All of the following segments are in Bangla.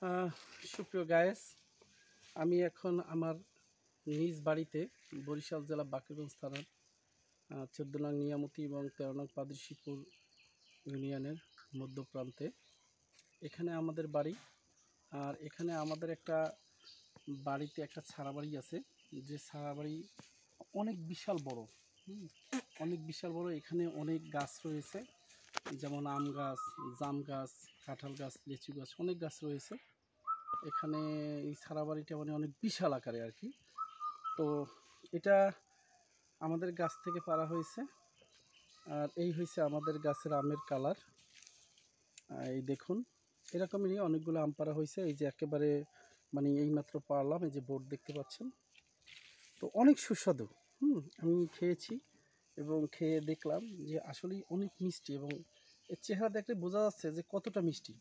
আহ, সুপ্রিয় গায়েস, আমি এখন আমার নিজ বাড়িতে বরিশাল জেলা বাকেরগঞ্জ থানার ১৪ নং নিয়ামতি এবং ১৩ নং পাদশীপুর ইউনিয়নের মধ্যপ্রান্তে এখানে আমাদের বাড়ি। আর এখানে আমাদের একটা বাড়িতে একটা ছাড়া বাড়ি আছে, যে ছাড়া বাড়ি অনেক বিশাল বড়। অনেক বিশাল বড়। এখানে অনেক গাছ রয়েছে, যেমন আম গাছ, জাম গাছ, কাঁঠাল গাছ, লিচু গাছ, অনেক গাছ রয়েছে এখানে। এই ছাড়া বাড়িটা মানে অনেক বিশাল আকারে আর কি। তো এটা আমাদের গাছ থেকে পাড়া হয়েছে। আর এই হয়েছে আমাদের গাছের আমের কালার। এই দেখুন, এরকমই অনেকগুলো আম পাড়া হয়েছে। এই যে একেবারে মানে এইমাত্র পারলাম, এই যে বোর্ড দেখতে পাচ্ছেন। তো অনেক সুস্বাদু। আমি খেয়েছি এবং খেয়ে দেখলাম যে আসলেই অনেক মিষ্টি, এবং এর চেহারা দেখলে বোঝা যাচ্ছে যে কতটা মিষ্টি।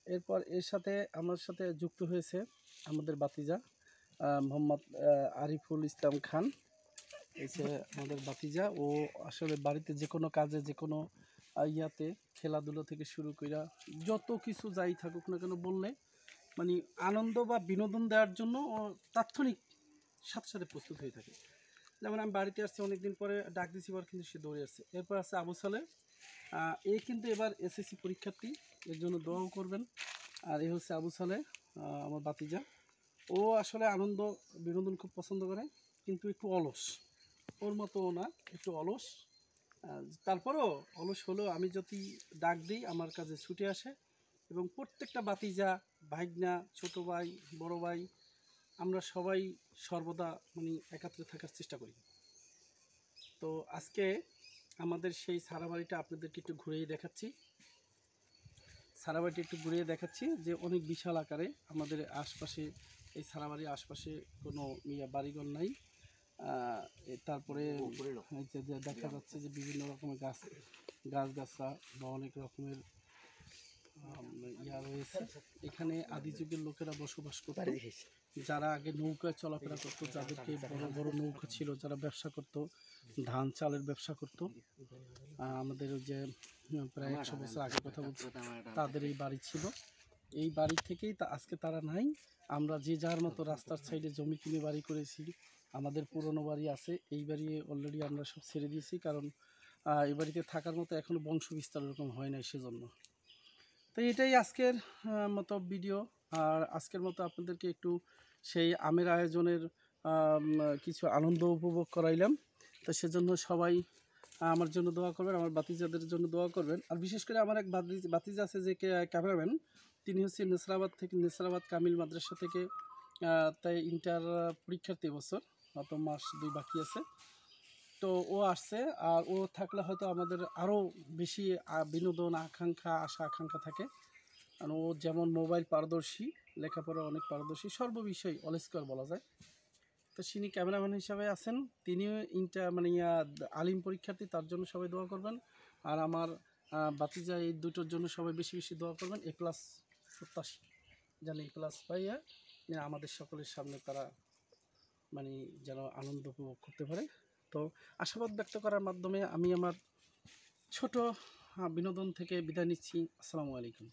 এরপর এর সাথে আমার সাথে যুক্ত হয়েছে আমাদের বাতিজা মোহাম্মদ আরিফুল ইসলাম খান। এই যে আমাদের বাতিজা, ও আসলে বাড়িতে যে কোনো কাজে, যে কোনো ইয়াতে, খেলাধুলো থেকে শুরু করে যত কিছু যাই থাকুক না কেন বললে মানে আনন্দ বা বিনোদন দেওয়ার জন্য ও তাৎক্ষণিক সাথে সাথে প্রস্তুত হয়ে থাকে। যেমন আমি বাড়িতে আসছি অনেকদিন পরে, ডাক দিচ্ছি, এবার কিন্তু সে দৌড়ে আসছে। এরপর আছে আবু সালে, এ কিন্তু এবার এসএসসি পরীক্ষার্থী, এর জন্য দোয়াও করবেন। আর এ হচ্ছে আবু সালে, আমার বাতিজা। ও আসলে আনন্দ বিনোদন খুব পছন্দ করে, কিন্তু একটু অলস। ওর মতো না, একটু অলস। তারপরও অলস হলেও আমি যদি ডাক দিই আমার কাছে ছুটে আসে। এবং প্রত্যেকটা বাতিজা, ভাইগনা, ছোট ভাই, বড় ভাই, আমরা সবাই সর্বদা মানে একাত্রে থাকার চেষ্টা করি। তো আজকে আমাদের সেই সারা বাড়িটা আপনাদেরকে একটু ঘুরিয়ে দেখাচ্ছি। সারা বাড়িটা একটু ঘুরিয়ে দেখাচ্ছি যে অনেক বিশাল আকারে আমাদের আশপাশে, এই সারা বাড়ির আশপাশে কোনো বাড়িঘর নাই। তারপরে দেখা যাচ্ছে যে বিভিন্ন রকমের গাছগাছরা বা অনেক রকমের ইয়া রয়েছে। এখানে আদি যুগের লোকেরা বসবাস করত, যারা আগে নৌকায় চলাফেরা করতো, যাদেরকে বড় বড় নৌকা ছিল, যারা ব্যবসা করত, ধান চালের ব্যবসা করত। আমাদের ওই যে প্রায় ১০০ বছর আগের কথা বলছি, তাদের এই বাড়ি ছিল। এই বাড়ি থেকেই আজকে তারা নাই। আমরা যে যার মতো রাস্তার সাইডে জমি কিনে বাড়ি করেছি। আমাদের পুরনো বাড়ি আছে, এই বাড়ি অলরেডি আমরা সব ছেড়ে দিয়েছি, কারণ এই বাড়িতে থাকার মতো এখনও বংশ বিস্তার এরকম হয় নাই, সেজন্য। তো এটাই আজকের মতো ভিডিও। আর আজকের মতো আপনাদেরকে একটু সেই আমের আয়োজনের কিছু আনন্দ উপভোগ করাইলাম। তো সেজন্য সবাই আমার জন্য দোয়া করবেন, আমার বাতিজাদের জন্য দোয়া করবেন। আর বিশেষ করে আমার এক বাতিজা আছে, যে ক্যামেরাম্যান, তিনি হচ্ছে নেসরাবাদ কামিল মাদ্রাসা থেকে, তাই ইন্টার পরীক্ষার্থী, বছর হয়তো মাস 2 বাকি আছে। তো ও আসছে, আর ও থাকলে হয়তো আমাদের আরও বেশি বিনোদন আশা আকাঙ্ক্ষা থাকে। কারণ ও যেমন মোবাইল পারদর্শী, লেখাপড়া অনেক পারদর্শী, সর্ববিষয় অলস্কর বলা যায়। তো তিনি ক্যামেরাম্যান হিসাবে আছেন, তিনিও আলিম পরীক্ষার্থী, তার জন্য সবাই দোয়া করবেন। আর আমার বাতিজা, এই দুটোর জন্য সবাই বেশি বেশি দোয়া করবেন। A+ প্রত্যাশী, যেন A+ পাইয়া আমাদের সকলের সামনে তারা মানে যেন আনন্দ উপভোগ করতে পারে। তো আশাবাদ ব্যক্ত করার মাধ্যমে আমি আমার ছোট বিনোদন থেকে বিদায় নিচ্ছি। আসসালামু আলাইকুম।